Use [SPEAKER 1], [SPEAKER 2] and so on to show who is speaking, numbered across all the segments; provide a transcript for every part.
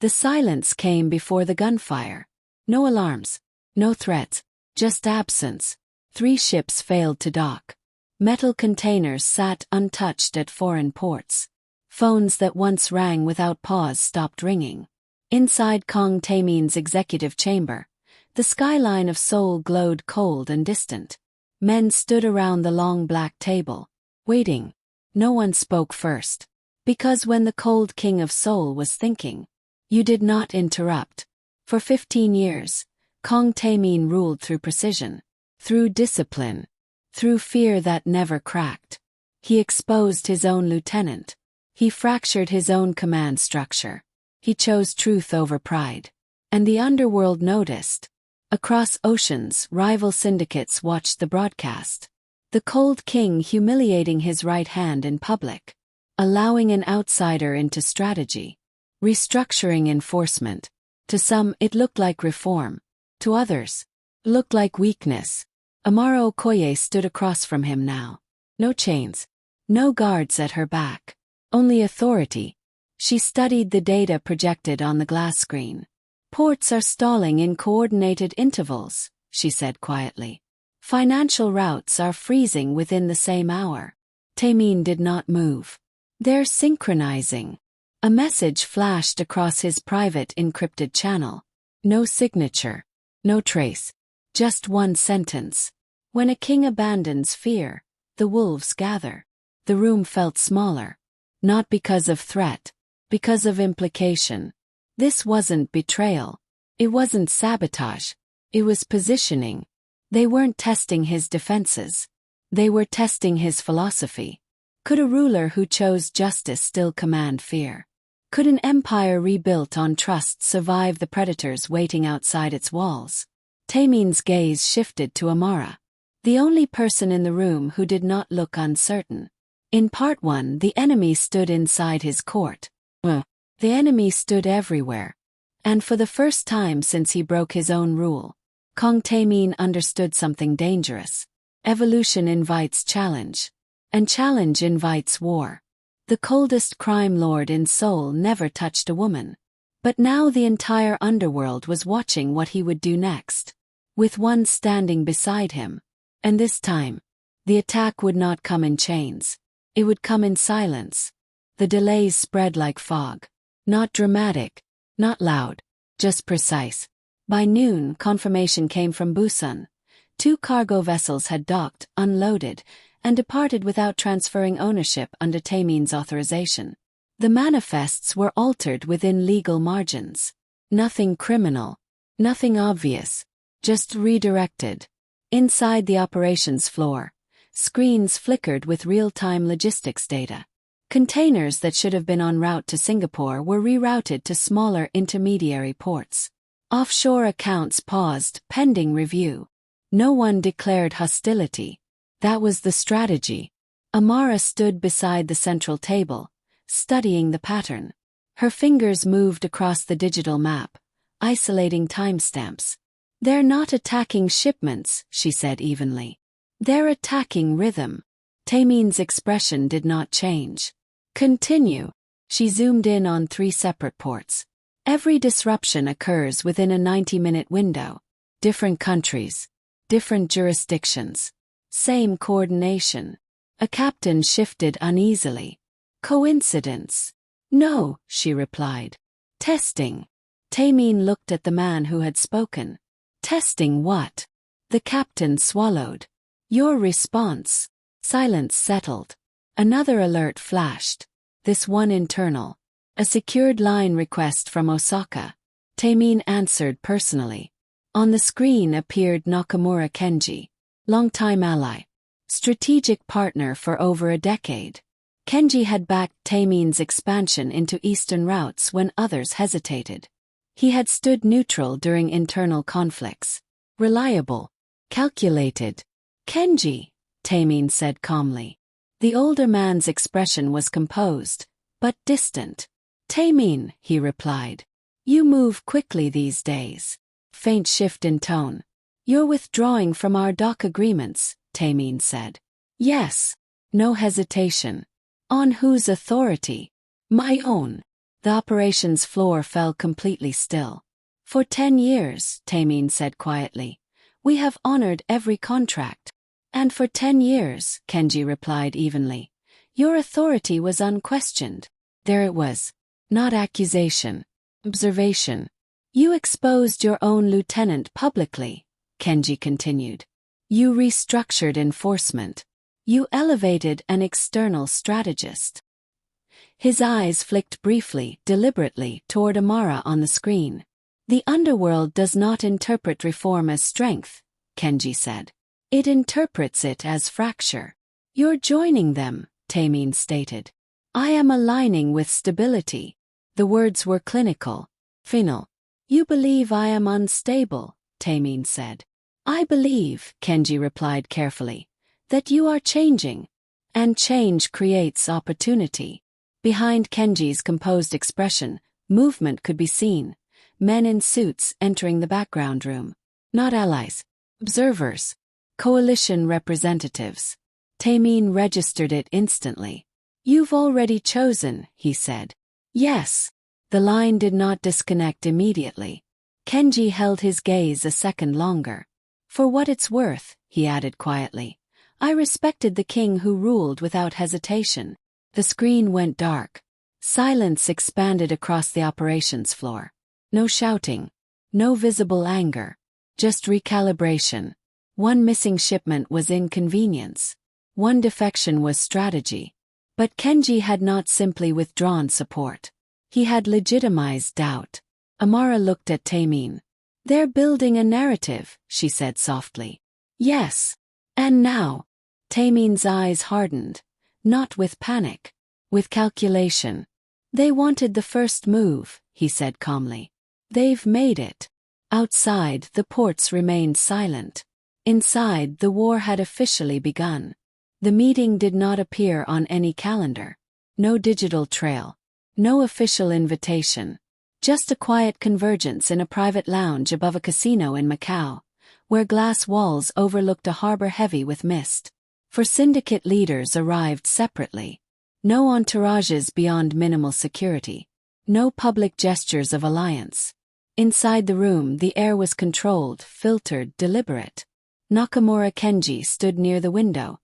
[SPEAKER 1] The silence came before the gunfire. No alarms, no threats, just absence. 3 ships failed to dock. Metal containers sat untouched at foreign ports. Phones that once rang without pause stopped ringing. Inside Kang Taemin's executive chamber, the skyline of Seoul glowed cold and distant. Men stood around the long black table, waiting. No one spoke first. Because when the cold king of Seoul was thinking, you did not interrupt. For 15 years, Kang Taemin ruled through precision, through discipline, through fear that never cracked. He exposed his own lieutenant. He fractured his own command structure. He chose truth over pride. And the underworld noticed. Across oceans, rival syndicates watched the broadcast. The cold king humiliating his right hand in public, allowing an outsider into strategy, restructuring enforcement. To some, it looked like reform. To others, it looked like weakness. Amara Okoye stood across from him now. No chains, no guards at her back, only authority. She studied the data projected on the glass screen. Ports are stalling in coordinated intervals, she said quietly. Financial routes are freezing within the same hour. Taemin did not move. They're synchronizing. A message flashed across his private encrypted channel. No signature. No trace. Just one sentence. When a king abandons fear, the wolves gather. The room felt smaller. Not because of threat, because of implication. This wasn't betrayal. It wasn't sabotage. It was positioning. They weren't testing his defenses. They were testing his philosophy. Could a ruler who chose justice still command fear? Could an empire rebuilt on trust survive the predators waiting outside its walls? Taemin's gaze shifted to Amara, the only person in the room who did not look uncertain. In part 1, the enemy stood inside his court. The enemy stood everywhere. And for the first time since he broke his own rule, Kang Taemin understood something dangerous. Evolution invites challenge. And challenge invites war. The coldest crime lord in Seoul never touched a woman. But now the entire underworld was watching what he would do next. With one standing beside him. And this time, the attack would not come in chains. It would come in silence. The delays spread like fog. Not dramatic, not loud, just precise. By noon, confirmation came from Busan. 2 cargo vessels had docked, unloaded, and departed without transferring ownership under Taemin's authorization. The manifests were altered within legal margins. Nothing criminal, nothing obvious, just redirected. Inside the operations floor, screens flickered with real-time logistics data. Containers that should have been en route to Singapore were rerouted to smaller intermediary ports. Offshore accounts paused, pending review. No one declared hostility. That was the strategy. Amara stood beside the central table, studying the pattern. Her fingers moved across the digital map, isolating timestamps. They're not attacking shipments, she said evenly. They're attacking rhythm. Taemin's expression did not change. Continue. She zoomed in on 3 separate ports. Every disruption occurs within a 90-minute window. Different countries. Different jurisdictions. Same coordination. A captain shifted uneasily. Coincidence? No, she replied. Testing. Taemin looked at the man who had spoken. Testing what? The captain swallowed. Your response. Silence settled. Another alert flashed. This one internal. A secured line request from Osaka. Taemin answered personally. On the screen appeared Nakamura Kenji. Longtime ally. Strategic partner for over a decade. Kenji had backed Taemin's expansion into eastern routes when others hesitated. He had stood neutral during internal conflicts. Reliable. Calculated. Kenji, Taemin said calmly. The older man's expression was composed, but distant. Taemin, he replied. You move quickly these days. Faint shift in tone. You're withdrawing from our dock agreements, Taemin said. Yes. No hesitation. On whose authority? My own. The operations floor fell completely still. For 10 years, Taemin said quietly, we have honored every contract. And for 10 years, Kenji replied evenly, your authority was unquestioned. There it was. Not accusation. Observation. You exposed your own lieutenant publicly, Kenji continued. You restructured enforcement. You elevated an external strategist. His eyes flicked briefly, deliberately, toward Amara on the screen. The underworld does not interpret reform as strength, Kenji said. It interprets it as fracture. You're joining them, Taemin stated. I am aligning with stability. The words were clinical, final. You believe I am unstable, Taemin said. I believe, Kenji replied carefully, that you are changing. And change creates opportunity. Behind Kenji's composed expression, movement could be seen. Men in suits entering the background room. Not allies. Observers. Coalition representatives. Taemin registered it instantly. You've already chosen, he said. Yes. The line did not disconnect immediately. Kenji held his gaze a second longer. For what it's worth, he added quietly, I respected the king who ruled without hesitation. The screen went dark. Silence expanded across the operations floor. No shouting. No visible anger. Just recalibration. One missing shipment was inconvenience. One defection was strategy. But Kenji had not simply withdrawn support. He had legitimized doubt. Amara looked at Taemin. They're building a narrative, she said softly. Yes. And now? Taemin's eyes hardened. Not with panic. With calculation. They wanted the first move, he said calmly. They've made it. Outside, the ports remained silent. Inside, the war had officially begun. The meeting did not appear on any calendar. No digital trail. No official invitation. Just a quiet convergence in a private lounge above a casino in Macau, where glass walls overlooked a harbor heavy with mist. For syndicate leaders arrived separately. No entourages beyond minimal security. No public gestures of alliance. Inside the room, the air was controlled, filtered, deliberate. Nakamura Kenji stood near the window,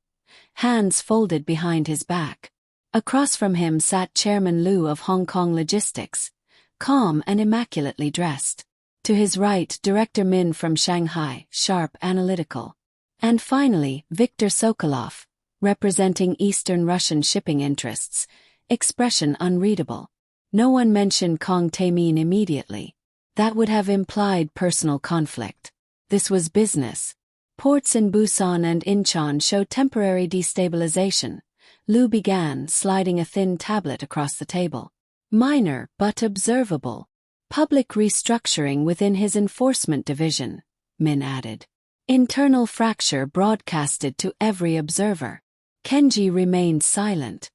[SPEAKER 1] hands folded behind his back. Across from him sat Chairman Liu of Hong Kong Logistics, calm and immaculately dressed. To his right, Director Min from Shanghai, sharp, analytical. And finally, Viktor Sokolov, representing Eastern Russian shipping interests, expression unreadable. No one mentioned Kang Taemin immediately. That would have implied personal conflict. This was business. Ports in Busan and Incheon showed temporary destabilization. Liu began, sliding a thin tablet across the table. Minor, but observable. Public restructuring within his enforcement division, Min added. Internal fracture broadcasted to every observer. Kenji remained silent.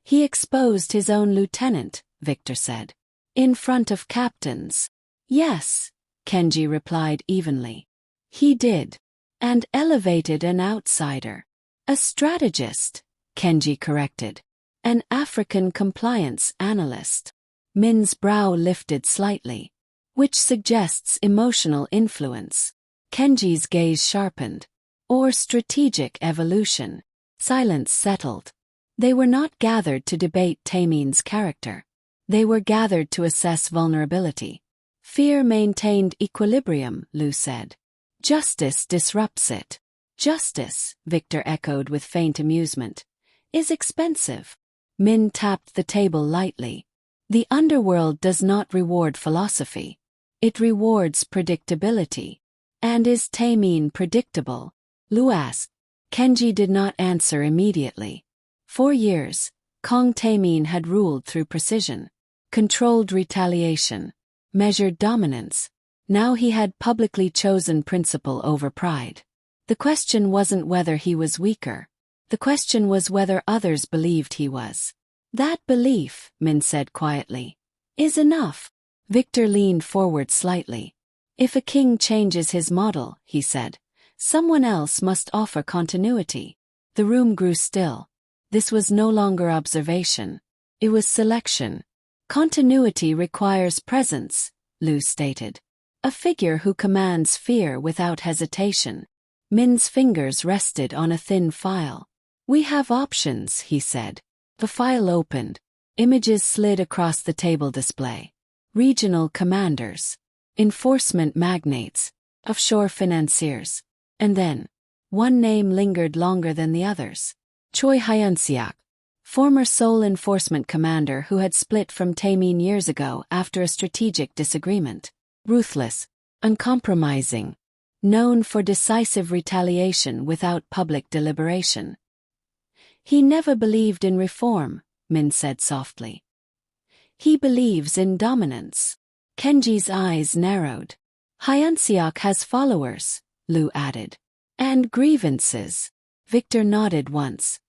[SPEAKER 1] He exposed his own lieutenant, Victor said. In front of captains. Yes, Kenji replied evenly. He did. And elevated an outsider. A strategist, Kenji corrected. An African compliance analyst. Min's brow lifted slightly. Which suggests emotional influence. Kenji's gaze sharpened. Or strategic evolution. Silence settled. They were not gathered to debate Taemin's character. They were gathered to assess vulnerability. Fear maintained equilibrium, Liu said. Justice disrupts it. Justice, Victor echoed with faint amusement, is expensive. Min tapped the table lightly. The underworld does not reward philosophy. It rewards predictability. And is Taemin predictable? Liu asked. Kenji did not answer immediately. 4 years, Kang Taemin had ruled through precision, controlled retaliation, measured dominance. Now he had publicly chosen principle over pride. The question wasn't whether he was weaker. The question was whether others believed he was. That belief, Min said quietly, is enough. Victor leaned forward slightly. If a king changes his model, he said, someone else must offer continuity. The room grew still. This was no longer observation. It was selection. Continuity requires presence, Liu stated. A figure who commands fear without hesitation. Min's fingers rested on a thin file. We have options, he said. The file opened. Images slid across the table display. Regional commanders. Enforcement magnates. Offshore financiers. And then, one name lingered longer than the others. Choi Hyun-seok, former Seoul enforcement commander who had split from Taemin years ago after a strategic disagreement. Ruthless, uncompromising, known for decisive retaliation without public deliberation. He never believed in reform, Min said softly. He believes in dominance. Kenji's eyes narrowed. Hyun-seok has followers, Liu added. And grievances. Victor nodded once.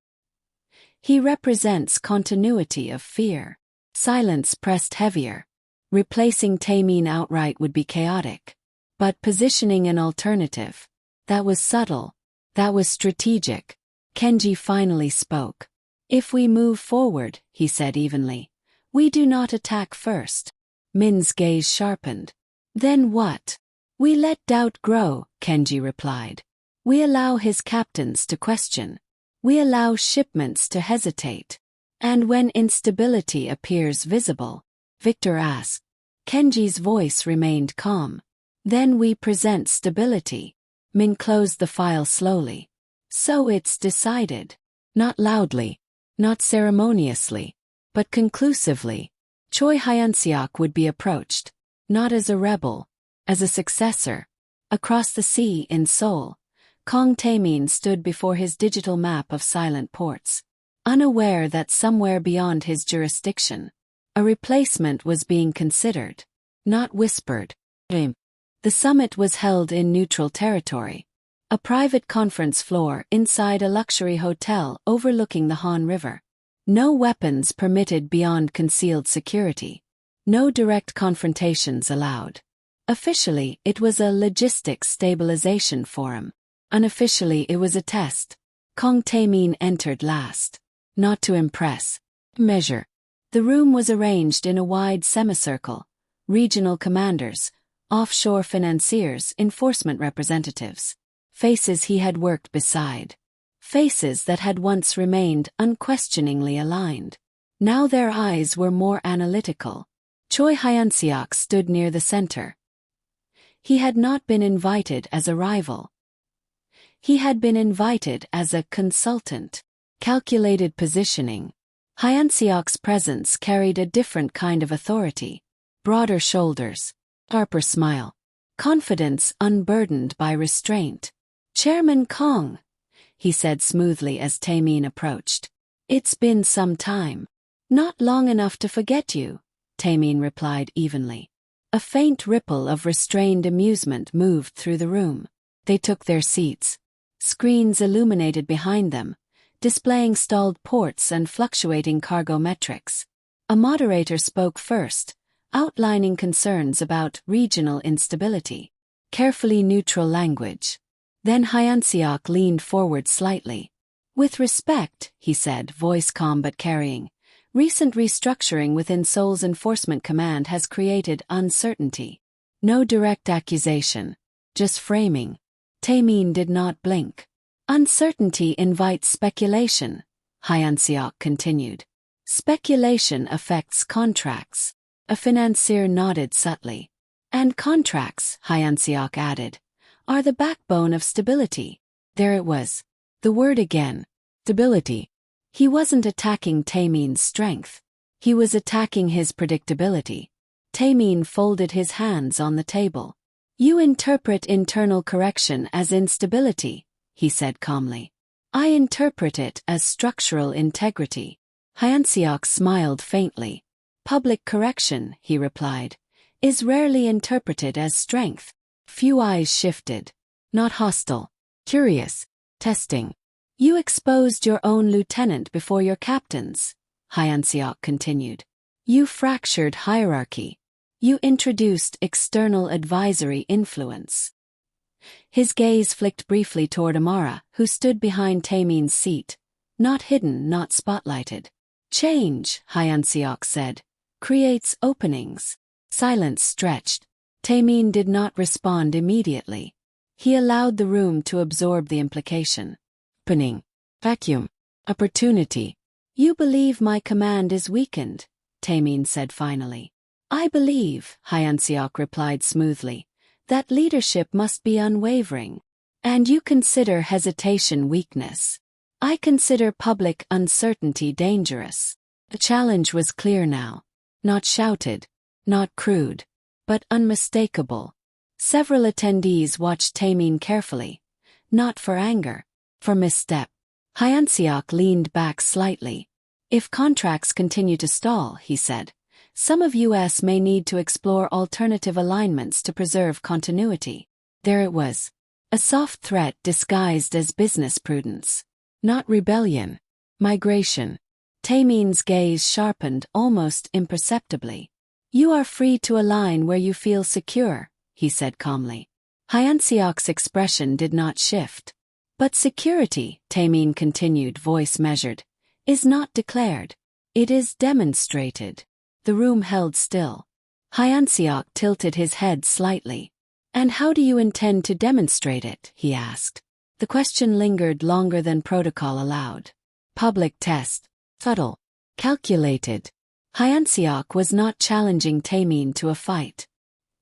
[SPEAKER 1] He represents continuity of fear. Silence pressed heavier. Replacing Taemin outright would be chaotic. But positioning an alternative. That was subtle. That was strategic. Kenji finally spoke. If we move forward, he said evenly, we do not attack first. Min's gaze sharpened. Then what? We let doubt grow, Kenji replied. We allow his captains to question. We allow shipments to hesitate. And when instability appears visible, Victor asked. Kenji's voice remained calm. Then we present stability. Min closed the file slowly. So it's decided. Not loudly, not ceremoniously, but conclusively. Choi Hyun-seok would be approached, not as a rebel, as a successor. Across the sea in Seoul, Kang Taemin stood before his digital map of silent ports, unaware that somewhere beyond his jurisdiction, a replacement was being considered, not whispered. The summit was held in neutral territory, a private conference floor inside a luxury hotel overlooking the Han River. No weapons permitted beyond concealed security. No direct confrontations allowed. Officially, it was a logistics stabilization forum. Unofficially, it was a test. Kang Taemin entered last. Not to impress. Measure. The room was arranged in a wide semicircle. Regional commanders, offshore financiers, enforcement representatives. Faces he had worked beside. Faces that had once remained unquestioningly aligned. Now their eyes were more analytical. Choi Hyun-seok stood near the center. He had not been invited as a rival. He had been invited as a consultant. Calculated positioning. Hyun-seok's presence carried a different kind of authority. Broader shoulders. Sharper smile. Confidence unburdened by restraint. Chairman Kang, he said smoothly as Taemin approached. It's been some time. Not long enough to forget you, Taemin replied evenly. A faint ripple of restrained amusement moved through the room. They took their seats. Screens illuminated behind them, displaying stalled ports and fluctuating cargo metrics. A moderator spoke first, outlining concerns about regional instability. Carefully neutral language. Then Hyun-seok leaned forward slightly. With respect, he said, voice calm but carrying. Recent restructuring within Seoul's enforcement command has created uncertainty. No direct accusation. Just framing. Taemin did not blink. Uncertainty invites speculation, Hyun-seok continued. Speculation affects contracts. A financier nodded subtly. And contracts, Hyun-seok added, are the backbone of stability. There it was. The word again. Stability. He wasn't attacking Taemin's strength. He was attacking his predictability. Taemin folded his hands on the table. You interpret internal correction as instability, he said calmly. I interpret it as structural integrity. Hyun-seok smiled faintly. Public correction, he replied, is rarely interpreted as strength. Few eyes shifted. Not hostile. Curious. Testing. You exposed your own lieutenant before your captains, Hyun-seok continued. You fractured hierarchy. You introduced external advisory influence. His gaze flicked briefly toward Amara, who stood behind Taemin's seat. Not hidden, not spotlighted. Change, Hyun-seok said. creates openings. Silence stretched. Taemin did not respond immediately. He allowed the room to absorb the implication. Opening. Vacuum. Opportunity. You believe my command is weakened, Taemin said finally. I believe, Hyeonseok replied smoothly, that leadership must be unwavering. And you consider hesitation weakness. I consider public uncertainty dangerous. The challenge was clear now. Not shouted, not crude, but unmistakable. Several attendees watched Taemin carefully. Not for anger, for misstep. Hyeonseok leaned back slightly. If contracts continue to stall, he said, some of US may need to explore alternative alignments to preserve continuity. There it was. A soft threat disguised as business prudence. Not rebellion. Migration. Taemin's gaze sharpened almost imperceptibly. You are free to align where you feel secure, he said calmly. Hyeonseok's expression did not shift. But security, Taemin continued, voice measured, is not declared. It is demonstrated. The room held still. Hyeonseok tilted his head slightly. And how do you intend to demonstrate it? He asked. The question lingered longer than protocol allowed. Public test. Subtle. Calculated. Hyeonseok was not challenging Taemin to a fight.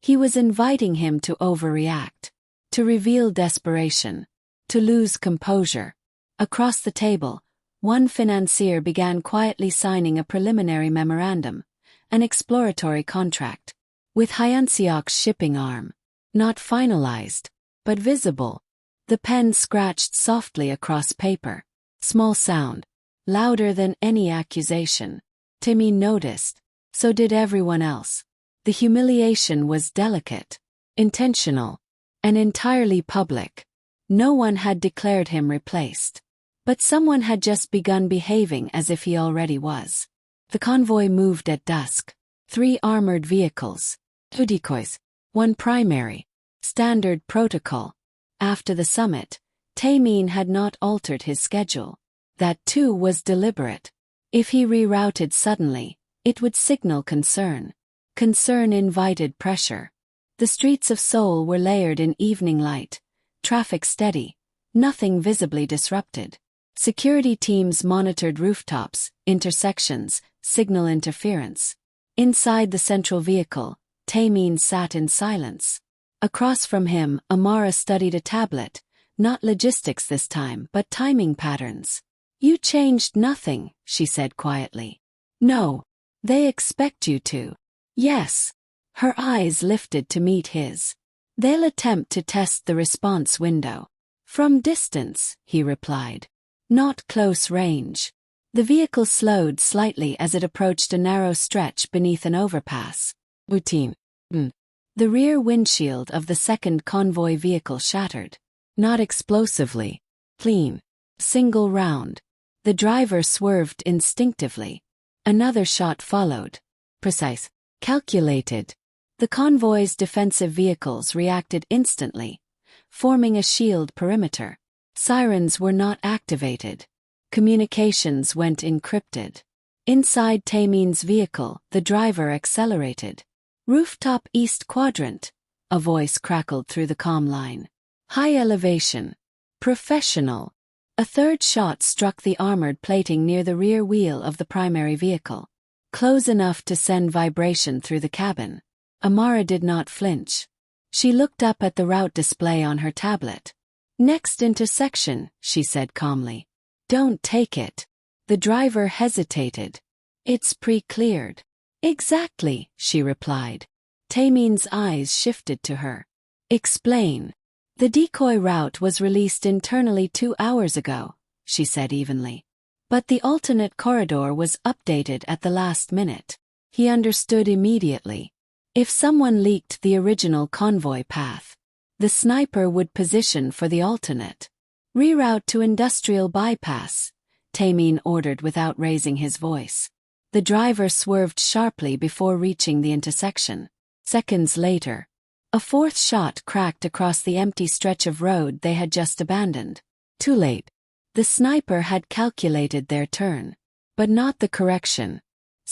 [SPEAKER 1] He was inviting him to overreact. To reveal desperation. To lose composure. Across the table, one financier began quietly signing a preliminary memorandum, an exploratory contract, with Hyeonseok's shipping arm. Not finalized, but visible. The pen scratched softly across paper. Small sound. Louder than any accusation. Taemin noticed. So did everyone else. The humiliation was delicate. Intentional. And entirely public. No one had declared him replaced. But someone had just begun behaving as if he already was. The convoy moved at dusk. 3 armored vehicles. 2 decoys. 1 primary. Standard protocol. After the summit, Taemin had not altered his schedule. That too was deliberate. If he rerouted suddenly, it would signal concern. Concern invited pressure. The streets of Seoul were layered in evening light. Traffic steady. Nothing visibly disrupted. Security teams monitored rooftops, intersections, signal interference. Inside the central vehicle, Taemin sat in silence. Across from him, Amara studied a tablet, not logistics this time, but timing patterns. You changed nothing, she said quietly. No. They expect you to. Yes. Her eyes lifted to meet his. They'll attempt to test the response window. From distance, he replied. Not close range. The vehicle slowed slightly as it approached a narrow stretch beneath an overpass. Routine. The rear windshield of the second convoy vehicle shattered. Not explosively. Clean. Single round. The driver swerved instinctively. Another shot followed. Precise. Calculated. The convoy's defensive vehicles reacted instantly, forming a shield perimeter. Sirens were not activated. Communications went encrypted. Inside Taemin's vehicle, the driver accelerated. Rooftop east quadrant, a voice crackled through the comm line. High elevation. Professional. A third shot struck the armored plating near the rear wheel of the primary vehicle. Close enough to send vibration through the cabin. Amara did not flinch. She looked up at the route display on her tablet. Next intersection, she said calmly. Don't take it. The driver hesitated. It's pre-cleared. Exactly, she replied. Taemin's eyes shifted to her. Explain. The decoy route was released internally 2 hours ago, she said evenly. But the alternate corridor was updated at the last minute. He understood immediately. If someone leaked the original convoy path, the sniper would position for the alternate. Reroute to industrial bypass, Taemin ordered without raising his voice. The driver swerved sharply before reaching the intersection. Seconds later, a fourth shot cracked across the empty stretch of road they had just abandoned. Too late. The sniper had calculated their turn. But not the correction.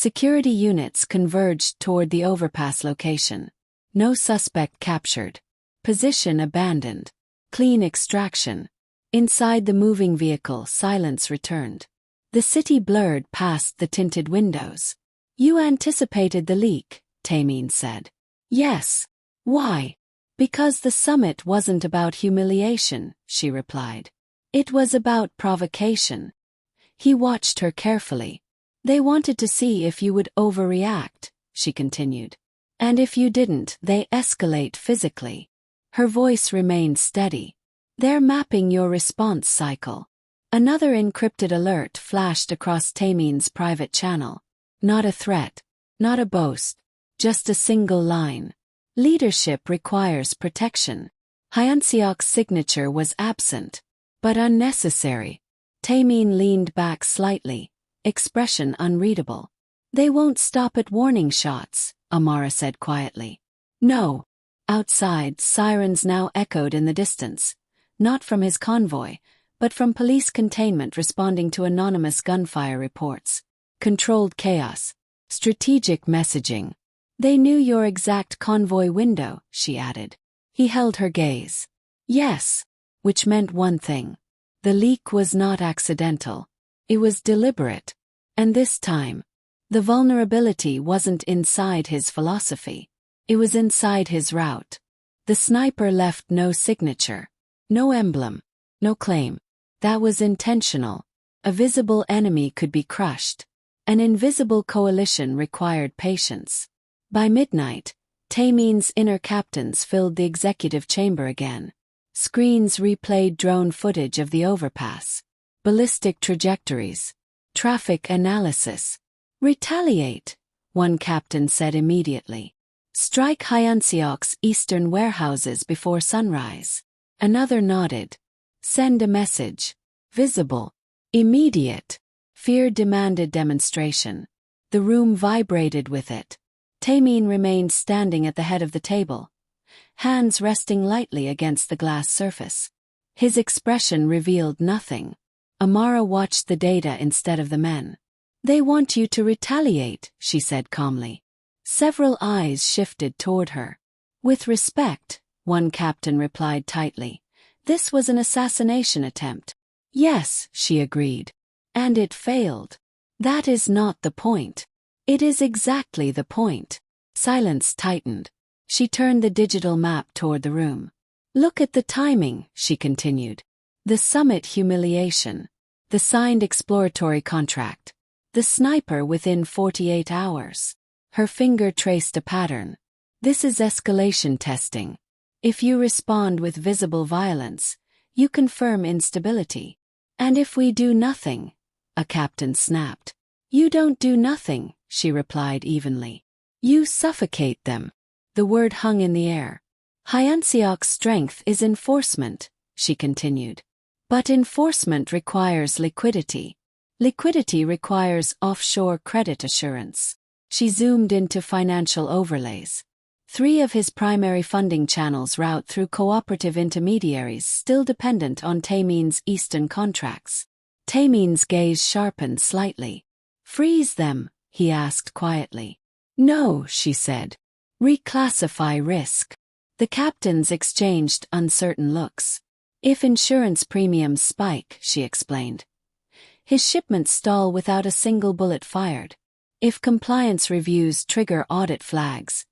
[SPEAKER 1] Security units converged toward the overpass location. No suspect captured. Position abandoned. Clean extraction. Inside the moving vehicle, silence returned. The city blurred past the tinted windows. You anticipated the leak, Taemin said. Yes. Why? Because the summit wasn't about humiliation, she replied. It was about provocation. He watched her carefully. They wanted to see if you would overreact, she continued. And if you didn't, they escalate physically. Her voice remained steady. They're mapping your response cycle. Another encrypted alert flashed across Taemin's private channel. Not a threat. Not a boast. Just a single line. Leadership requires protection. Hyunseok's signature was absent. But unnecessary. Taemin leaned back slightly, expression unreadable. They won't stop at warning shots, Amara said quietly. No. Outside, sirens now echoed in the distance. Not from his convoy, but from police containment responding to anonymous gunfire reports. Controlled chaos. Strategic messaging. They knew your exact convoy window, she added. He held her gaze. Yes. Which meant one thing. The leak was not accidental. It was deliberate. And this time, the vulnerability wasn't inside his philosophy. It was inside his route. The sniper left no signature. No emblem. No claim. That was intentional. A visible enemy could be crushed. An invisible coalition required patience. By midnight, Taemin's inner captains filled the executive chamber again. Screens replayed drone footage of the overpass. Ballistic trajectories. Traffic analysis. Retaliate, one captain said immediately. Strike Hyunseok's eastern warehouses before sunrise. Another nodded. Send a message. Visible. Immediate. Fear demanded demonstration. The room vibrated with it. Taemin remained standing at the head of the table, hands resting lightly against the glass surface. His expression revealed nothing. Amara watched the data instead of the men. They want you to retaliate, she said calmly. Several eyes shifted toward her. With respect, one captain replied tightly. This was an assassination attempt. Yes, she agreed. And it failed. That is not the point. It is exactly the point. Silence tightened. She turned the digital map toward the room. Look at the timing, she continued. The summit humiliation. The signed exploratory contract. The sniper within 48 hours. Her finger traced a pattern. This is escalation testing. If you respond with visible violence, you confirm instability. And if we do nothing, a captain snapped. You don't do nothing, she replied evenly. You suffocate them. The word hung in the air. Hyunseok's strength is enforcement, she continued. But enforcement requires liquidity. Liquidity requires offshore credit assurance. She zoomed into financial overlays. 3 of his primary funding channels route through cooperative intermediaries still dependent on Taemin's eastern contracts. Taemin's gaze sharpened slightly. Freeze them, he asked quietly. No, she said. Reclassify risk. The captains exchanged uncertain looks. If insurance premiums spike, she explained. His shipments stall without a single bullet fired. If compliance reviews trigger audit flags,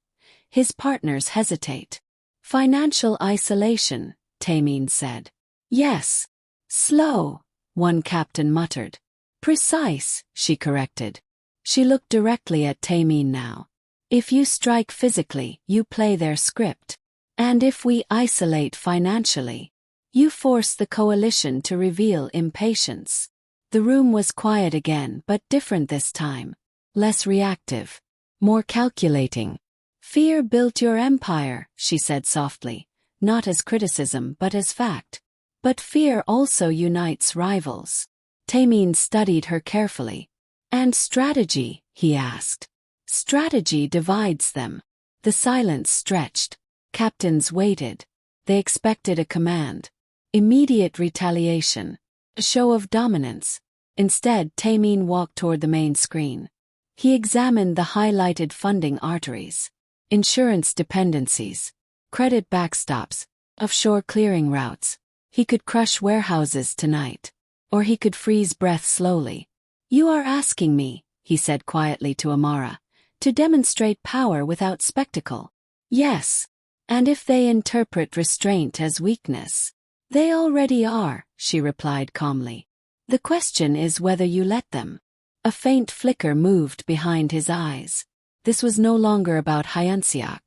[SPEAKER 1] his partners hesitate. Financial isolation, Taemin said. Yes. Slow, one captain muttered. Precise, she corrected. She looked directly at Taemin now. If you strike physically, you play their script. And if we isolate financially, you force the coalition to reveal impatience. The room was quiet again, but different this time. Less reactive. More calculating. Fear built your empire, she said softly, not as criticism but as fact. But fear also unites rivals. Taemin studied her carefully. And strategy, he asked. Strategy divides them. The silence stretched. Captains waited. They expected a command. Immediate retaliation. A show of dominance. Instead, Taemin walked toward the main screen. He examined the highlighted funding arteries, insurance dependencies, credit backstops, offshore clearing routes. He could crush warehouses tonight. Or he could freeze breath slowly. You are asking me, he said quietly to Amara, to demonstrate power without spectacle. Yes. And if they interpret restraint as weakness, they already are, she replied calmly. The question is whether you let them. A faint flicker moved behind his eyes. This was no longer about Hyeonseok.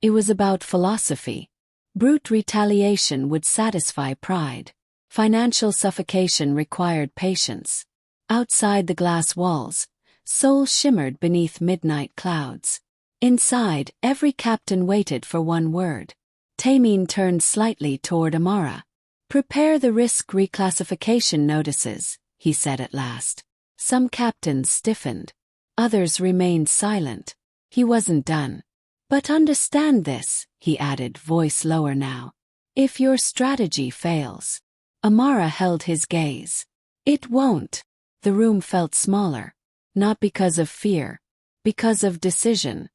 [SPEAKER 1] It was about philosophy. Brute retaliation would satisfy pride. Financial suffocation required patience. Outside the glass walls, Seoul shimmered beneath midnight clouds. Inside, every captain waited for one word. Taemin turned slightly toward Amara. Prepare the risk reclassification notices, he said at last. Some captains stiffened. Others remained silent. He wasn't done. But understand this, he added, voice lower now. If your strategy fails. Amara held his gaze. It won't. The room felt smaller. Not because of fear. Because of decision.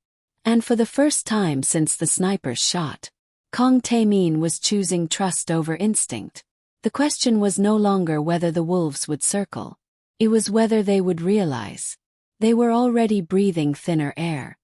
[SPEAKER 1] And for the first time since the sniper's shot, Kang Taemin was choosing trust over instinct. The question was no longer whether the wolves would circle. It was whether they would realize. They were already breathing thinner air.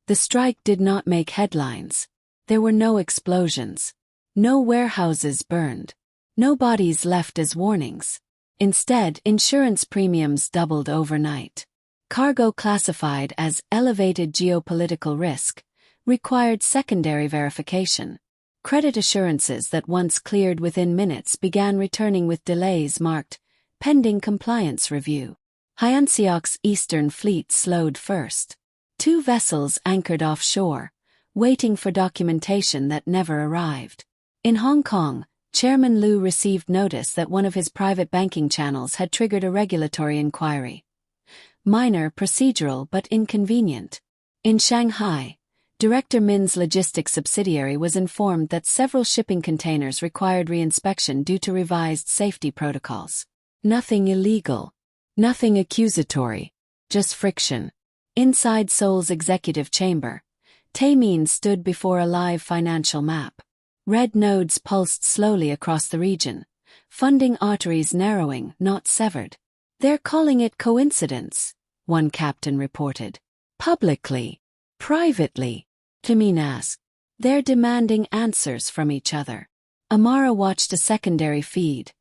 [SPEAKER 1] The strike did not make headlines. There were no explosions. No warehouses burned. No bodies left as warnings. Instead, insurance premiums doubled overnight. Cargo classified as elevated geopolitical risk required secondary verification. Credit assurances that once cleared within minutes began returning with delays marked pending compliance review. Hyeonseok's Eastern Fleet slowed first. 2 vessels anchored offshore, waiting for documentation that never arrived. In Hong Kong, Chairman Liu received notice that one of his private banking channels had triggered a regulatory inquiry. Minor, procedural, but inconvenient. In Shanghai, Director Min's logistics subsidiary was informed that several shipping containers required reinspection due to revised safety protocols. Nothing illegal. Nothing accusatory. Just friction. Inside Seoul's executive chamber, Taemin stood before a live financial map. Red nodes pulsed slowly across the region, funding arteries narrowing, not severed. They're calling it coincidence, one captain reported. Publicly. Privately. Taemin asked. They're demanding answers from each other. Amara watched a secondary feed.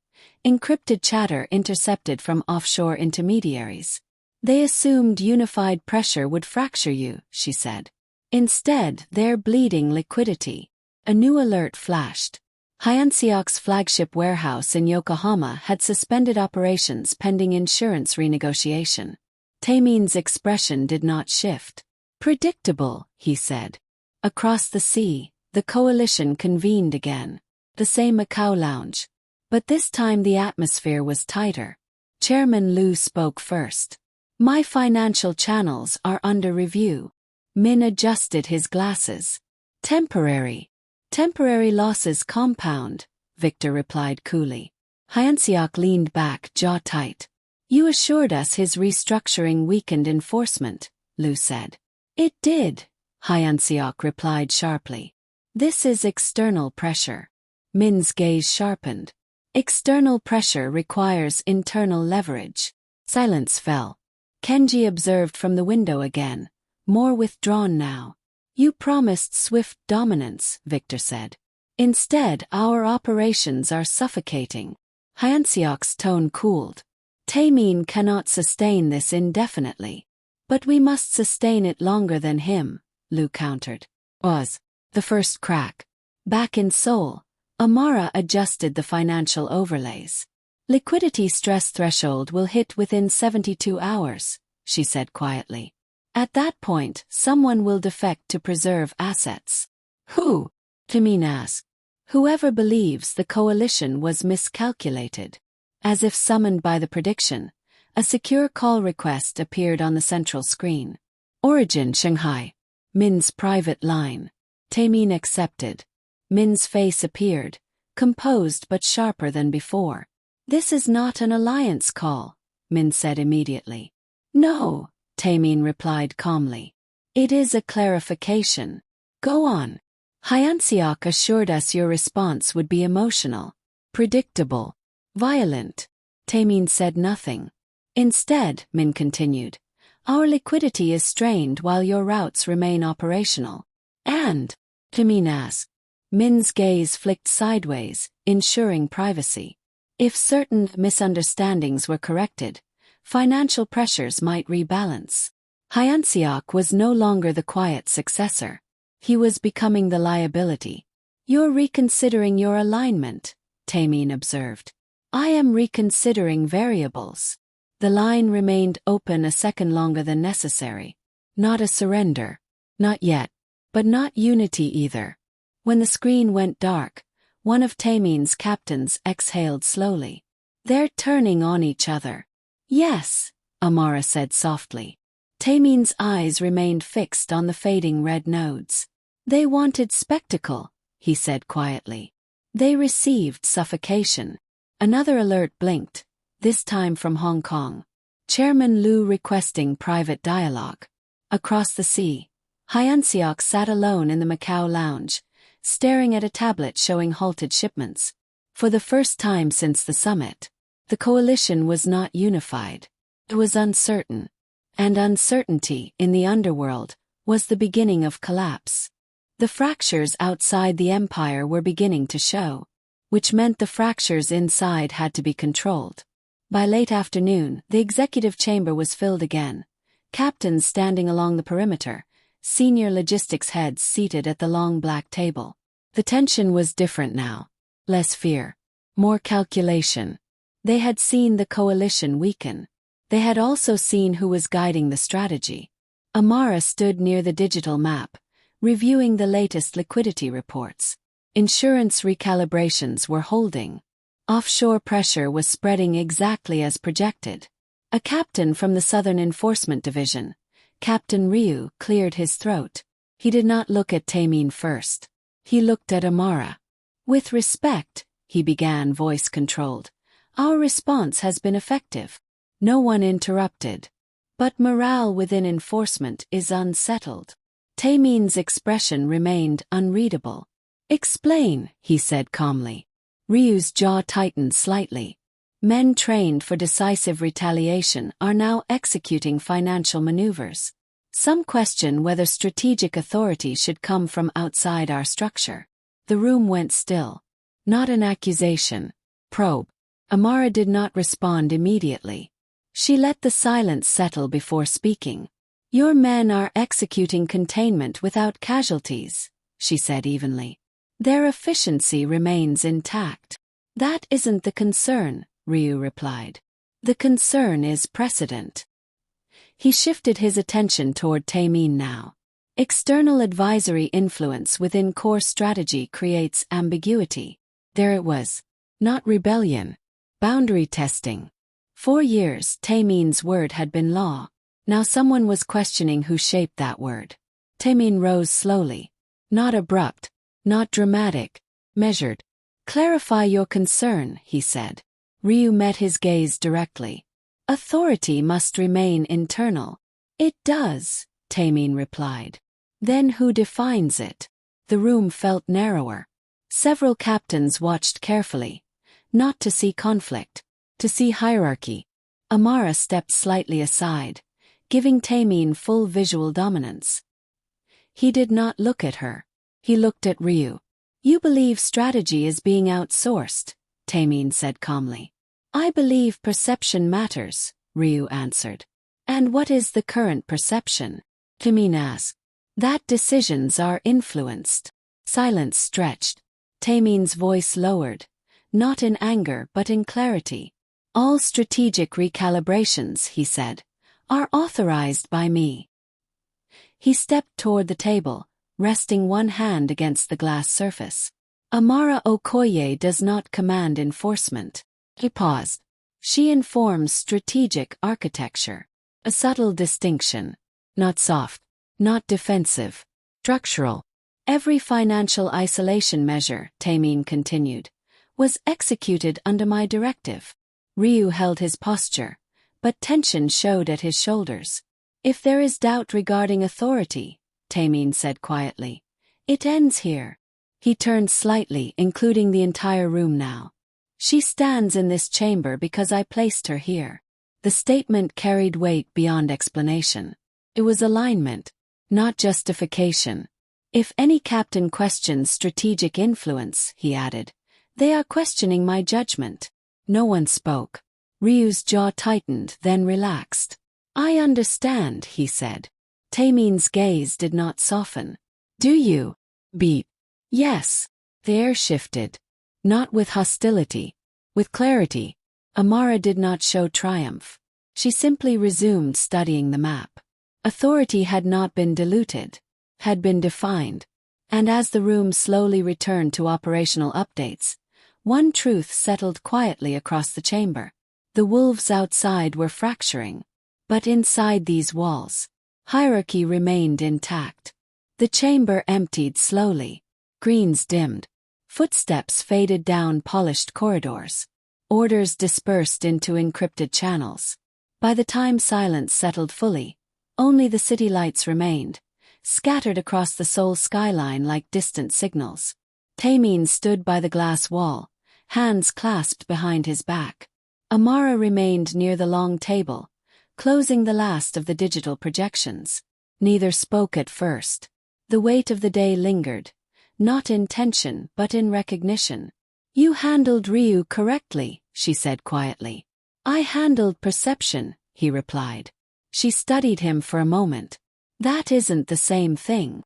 [SPEAKER 1] Encrypted chatter intercepted from offshore intermediaries. They assumed unified pressure would fracture you, she said. Instead, they're bleeding liquidity. A new alert flashed. Hyeonseok's flagship warehouse in Yokohama had suspended operations pending insurance renegotiation. Taemin's expression did not shift. Predictable, he said. Across the sea, the coalition convened again. The same Macau lounge. But this time the atmosphere was tighter. Chairman Liu spoke first. My financial channels are under review. Min adjusted his glasses. Temporary. Temporary losses compound, Victor replied coolly. Hyeonseok leaned back, jaw tight. You assured us his restructuring weakened enforcement, Liu said. It did, Hyeonseok replied sharply. This is external pressure. Min's gaze sharpened. External pressure requires internal leverage. Silence fell. Kenji observed from the window again, more withdrawn now. You promised swift dominance, Victor said. Instead, our operations are suffocating. Hyeonseok's tone cooled. Taemin cannot sustain this indefinitely. But we must sustain it longer than him, Liu countered. Was the first crack. Back in Seoul, Amara adjusted the financial overlays. Liquidity stress threshold will hit within 72 hours, she said quietly. At that point, someone will defect to preserve assets. Who? Taemin asked. Whoever believes the coalition was miscalculated. As if summoned by the prediction, a secure call request appeared on the central screen. Origin Shanghai. Min's private line. Taemin accepted. Min's face appeared, composed but sharper than before. This is not an alliance call, Min said immediately. No, Taemin replied calmly. It is a clarification. Go on. Hyunseok assured us your response would be emotional, predictable, violent. Taemin said nothing. Instead, Min continued, our liquidity is strained while your routes remain operational. And? Taemin asked. Min's gaze flicked sideways, ensuring privacy. If certain misunderstandings were corrected, financial pressures might rebalance. Hyunseok was no longer the quiet successor. He was becoming the liability. You're reconsidering your alignment, Taemin observed. I am reconsidering variables. The line remained open a second longer than necessary. Not a surrender. Not yet. But not unity either. When the screen went dark, one of Taemin's captains exhaled slowly. They're turning on each other. Yes, Amara said softly. Taemin's eyes remained fixed on the fading red nodes. They wanted spectacle, he said quietly. They received suffocation. Another alert blinked, this time from Hong Kong. Chairman Liu requesting private dialogue. Across the sea, Hyunseok sat alone in the Macau lounge, staring at a tablet showing halted shipments. For the first time since the summit, the coalition was not unified. It was uncertain. And uncertainty in the underworld was the beginning of collapse. The fractures outside the empire were beginning to show, which meant the fractures inside had to be controlled. By late afternoon, the executive chamber was filled again. Captains standing along the perimeter, senior logistics heads seated at the long black table. The tension was different now. Less fear. More calculation. They had seen the coalition weaken. They had also seen who was guiding the strategy. Amara stood near the digital map, reviewing the latest liquidity reports. Insurance recalibrations were holding. Offshore pressure was spreading exactly as projected. A captain from the Southern Enforcement Division, Captain Ryu, cleared his throat. He did not look at Taemin first. He looked at Amara. With respect, he began, voice controlled. Our response has been effective. No one interrupted. But morale within enforcement is unsettled. Taemin's expression remained unreadable. Explain, he said calmly. Ryu's jaw tightened slightly. Men trained for decisive retaliation are now executing financial maneuvers. Some question whether strategic authority should come from outside our structure. The room went still. Not an accusation. Probe. Amara did not respond immediately. She let the silence settle before speaking. Your men are executing containment without casualties, she said evenly. Their efficiency remains intact. That isn't the concern, Ryu replied. The concern is precedent. He shifted his attention toward Taemin now. External advisory influence within core strategy creates ambiguity. There it was. Not rebellion. Boundary testing. 4 years, Taemin's word had been law. Now someone was questioning who shaped that word. Taemin rose slowly. Not abrupt. Not dramatic. Measured. Clarify your concern, he said. Ryu met his gaze directly. Authority must remain internal. It does, Taemin replied. Then who defines it? The room felt narrower. Several captains watched carefully. Not to see conflict. To see hierarchy. Amara stepped slightly aside, giving Taemin full visual dominance. He did not look at her. He looked at Ryu. You believe strategy is being outsourced, Taemin said calmly. I believe perception matters, Ryu answered. And what is the current perception? Taemin asked. That decisions are influenced. Silence stretched. Taemin's voice lowered, not in anger but in clarity. All strategic recalibrations, he said, are authorized by me. He stepped toward the table, resting one hand against the glass surface. Amara Okoye does not command enforcement. He paused. She informs strategic architecture. A subtle distinction. Not soft. Not defensive. Structural. Every financial isolation measure, Taemin continued, was executed under my directive. Ryu held his posture, but tension showed at his shoulders. If there is doubt regarding authority, Taemin said quietly, it ends here. He turned slightly, including the entire room now. She stands in this chamber because I placed her here. The statement carried weight beyond explanation. It was alignment, not justification. If any captain questions strategic influence, he added, they are questioning my judgment. No one spoke. Ryu's jaw tightened, then relaxed. I understand, he said. Taemin's gaze did not soften. Do you? Beep. Yes. The air shifted. Not with hostility. With clarity. Amara did not show triumph. She simply resumed studying the map. Authority had not been diluted. Had been defined. And as the room slowly returned to operational updates, one truth settled quietly across the chamber. The wolves outside were fracturing. But inside these walls, hierarchy remained intact. The chamber emptied slowly. Greens dimmed. Footsteps faded down polished corridors. Orders dispersed into encrypted channels. By the time silence settled fully, only the city lights remained, scattered across the Seoul skyline like distant signals. Taemin stood by the glass wall, hands clasped behind his back. Amara remained near the long table, closing the last of the digital projections. Neither spoke at first. The weight of the day lingered, not in tension but in recognition. You handled Ryu correctly, she said quietly. I handled perception, he replied. She studied him for a moment. That isn't the same thing.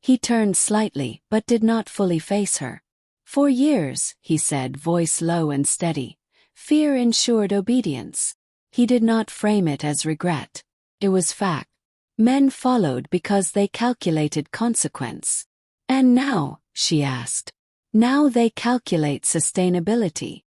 [SPEAKER 1] He turned slightly but did not fully face her. For years, he said, voice low and steady, fear ensured obedience. He did not frame it as regret. It was fact. Men followed because they calculated consequence. And now, she asked. Now they calculate sustainability.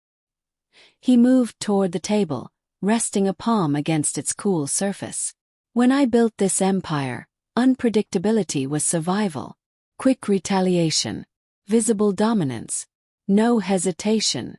[SPEAKER 1] He moved toward the table, resting a palm against its cool surface. When I built this empire, unpredictability was survival. Quick retaliation. Visible dominance. No hesitation.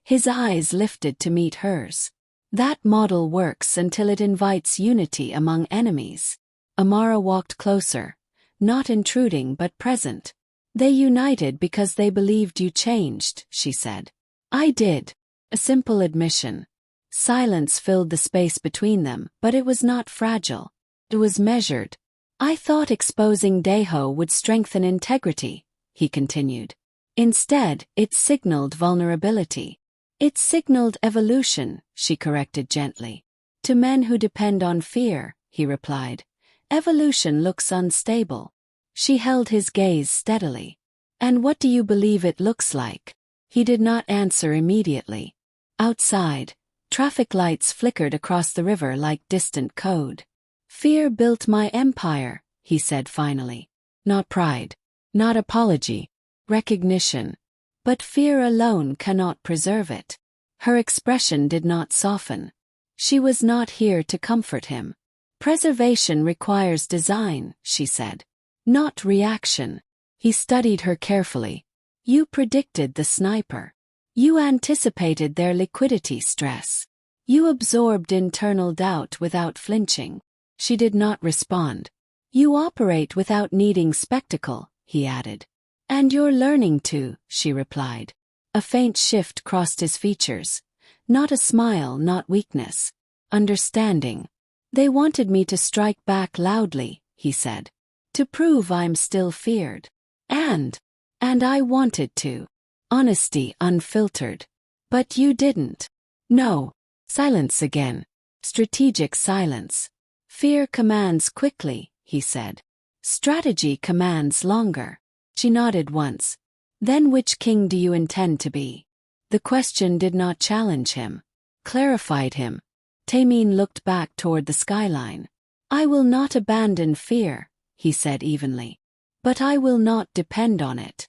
[SPEAKER 1] His eyes lifted to meet hers. That model works until it invites unity among enemies. Amara walked closer, not intruding but present. They united because they believed you changed, she said. I did. A simple admission. Silence filled the space between them, but it was not fragile. It was measured. I thought exposing Daeho would strengthen integrity, he continued. Instead, it signaled vulnerability. It signaled evolution, she corrected gently. To men who depend on fear, he replied, evolution looks unstable. She held his gaze steadily. And what do you believe it looks like? He did not answer immediately. Outside, traffic lights flickered across the river like distant code. Fear built my empire, he said finally. Not pride. Not apology. Recognition. But fear alone cannot preserve it. Her expression did not soften. She was not here to comfort him. Preservation requires design, she said. Not reaction. He studied her carefully. You predicted the sniper. You anticipated their liquidity stress. You absorbed internal doubt without flinching. She did not respond. You operate without needing spectacle, he added. And you're learning to, she replied. A faint shift crossed his features. Not a smile, not weakness. Understanding. They wanted me to strike back loudly, he said. To prove I'm still feared. And I wanted to. Honesty unfiltered. But you didn't. No. Silence again. Strategic silence. Fear commands quickly, he said. Strategy commands longer. She nodded once. Then which king do you intend to be? The question did not challenge him. Clarified him. Taemin looked back toward the skyline. I will not abandon fear, he said evenly. But I will not depend on it.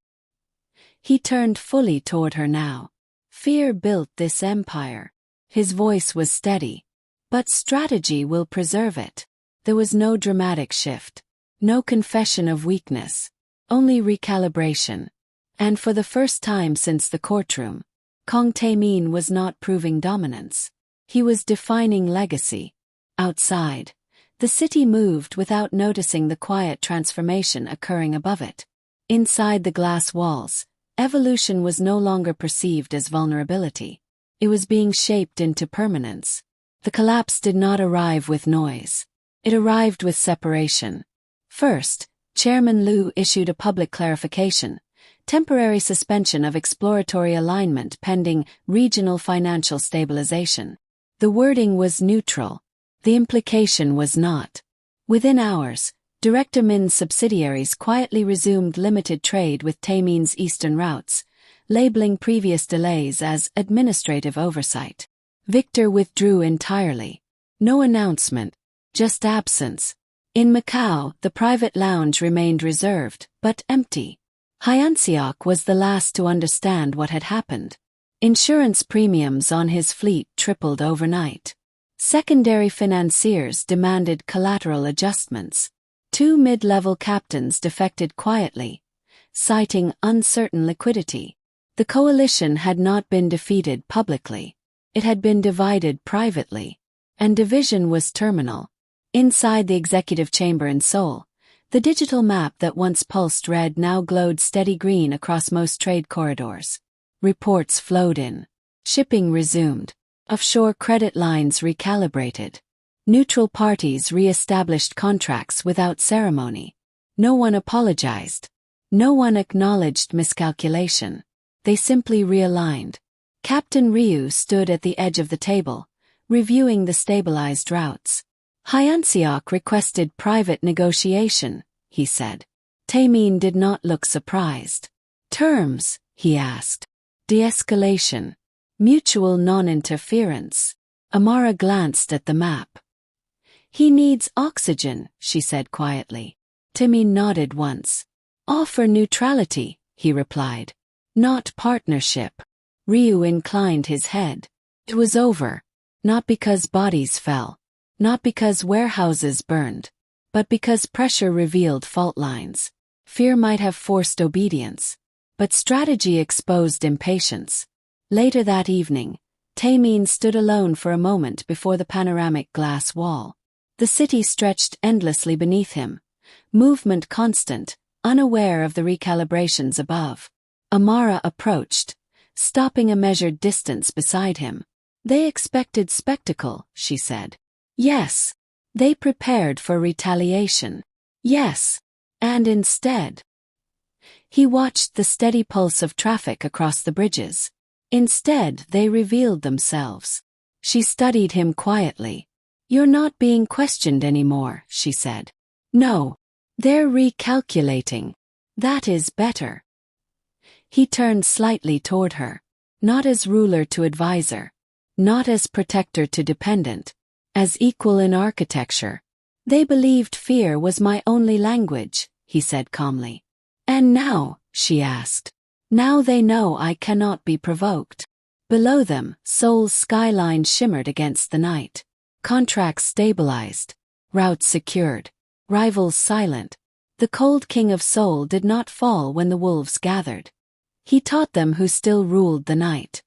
[SPEAKER 1] He turned fully toward her now. Fear built this empire. His voice was steady. But strategy will preserve it. There was no dramatic shift. No confession of weakness. Only recalibration. And for the first time since the courtroom, Kang Taemin was not proving dominance. He was defining legacy. Outside, the city moved without noticing the quiet transformation occurring above it. Inside the glass walls, evolution was no longer perceived as vulnerability. It was being shaped into permanence. The collapse did not arrive with noise. It arrived with separation. First, Chairman Liu issued a public clarification: temporary suspension of exploratory alignment pending regional financial stabilization. The wording was neutral. The implication was not. Within hours, Director Min's subsidiaries quietly resumed limited trade with Taemin's eastern routes, labeling previous delays as administrative oversight. Victor withdrew entirely. No announcement, just absence. In Macau, the private lounge remained reserved, but empty. Hyunseok was the last to understand what had happened. Insurance premiums on his fleet tripled overnight. Secondary financiers demanded collateral adjustments. 2 mid-level captains defected quietly, citing uncertain liquidity. The coalition had not been defeated publicly. It had been divided privately. And division was terminal. Inside the executive chamber in Seoul, the digital map that once pulsed red now glowed steady green across most trade corridors. Reports flowed in. Shipping resumed. Offshore credit lines recalibrated. Neutral parties re-established contracts without ceremony. No one apologized. No one acknowledged miscalculation. They simply realigned. Captain Ryu stood at the edge of the table, reviewing the stabilized routes. Hyunseok requested private negotiation, he said. Taemin did not look surprised. Terms, he asked. De-escalation. Mutual non-interference. Amara glanced at the map. He needs oxygen, she said quietly. Taemin nodded once. Offer neutrality, he replied. Not partnership. Ryu inclined his head. It was over. Not because bodies fell. Not because warehouses burned. But because pressure revealed fault lines. Fear might have forced obedience. But strategy exposed impatience. Later that evening, Taemin stood alone for a moment before the panoramic glass wall. The city stretched endlessly beneath him, movement constant, unaware of the recalibrations above. Amara approached, stopping a measured distance beside him. They expected spectacle, she said. Yes. They prepared for retaliation. Yes. And instead, he watched the steady pulse of traffic across the bridges. Instead, they revealed themselves. She studied him quietly. You're not being questioned anymore, she said. No. They're recalculating. That is better. He turned slightly toward her. Not as ruler to advisor. Not as protector to dependent. As equal in architecture. They believed fear was my only language, he said calmly. And now, she asked. Now they know I cannot be provoked. Below them, Seoul's skyline shimmered against the night. Contracts stabilized. Routes secured. Rivals silent. The cold king of Seoul did not fall when the wolves gathered. He taught them who still ruled the night.